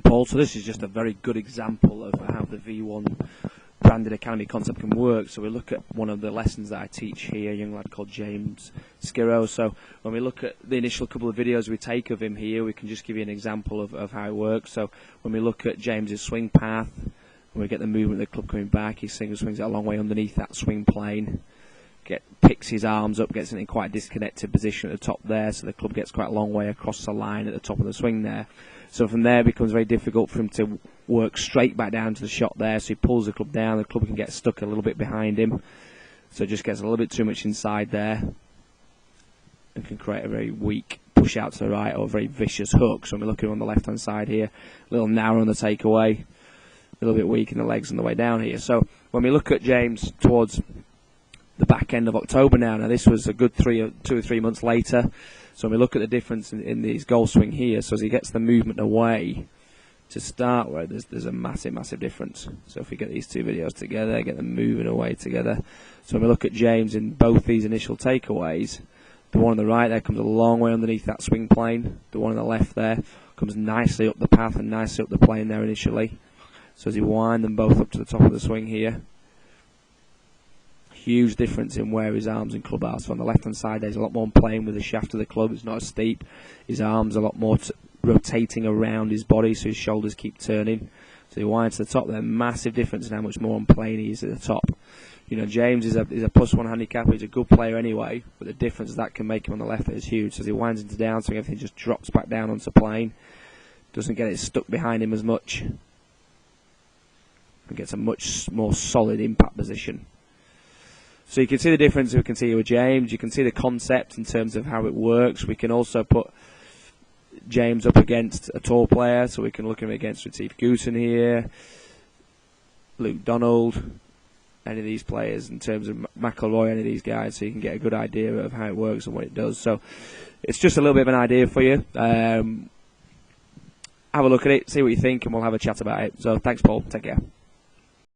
Paul. So this is just a very good example of how the V1 branded academy concept can work. So we look at one of the lessons that I teach here, a young lad called James Skirrow. So when we look at the initial couple of videos we take of him here, we can just give you an example of how it works. So when we look at James's swing path, when we get the movement of the club coming back, he swings it a long way underneath that swing plane, picks his arms up, gets it in quite a disconnected position at the top there, so the club gets quite a long way across the line at the top of the swing there. So from there it becomes very difficult for him to work straight back down to the shot there, so he pulls the club down, the club can get stuck a little bit behind him, so it just gets a little bit too much inside there and can create a very weak push out to the right or a very vicious hook. So we're looking on the left hand side here, a little narrow on the takeaway, a little bit weak in the legs on the way down here. So when we look at James towards the back end of October now this was a good 2 or 3 months later, so when we look at the difference in his goal swing here, so as he gets the movement away to start with, there's a massive difference. So if we get these two videos together, get them moving away together, so when we look at James in both these initial takeaways, the one on the right there comes a long way underneath that swing plane, the one on the left there comes nicely up the path and nicely up the plane there initially. So as he wind them both up to the top of the swing here, huge difference in where his arms and club are. So on the left hand side there's a lot more playing with the shaft of the club, it's not as steep, his arms are a lot more rotating around his body, so his shoulders keep turning. So he winds to the top there, massive difference in how much more on plane he is at the top. You know, James is a +1 handicap, he's a good player anyway, but the difference that can make him on the left is huge. So as he winds into downswing, everything just drops back down onto plane, doesn't get it stuck behind him as much, and gets a much more solid impact position. So you can see the difference we can see with James. You can see the concept in terms of how it works. We can also put James up against a tall player, so we can look at him against Retief Goosen here, Luke Donald, any of these players in terms of McIlroy, any of these guys, so you can get a good idea of how it works and what it does. So it's just a little bit of an idea for you. Have a look at it, see what you think, and we'll have a chat about it. So thanks, Paul. Take care.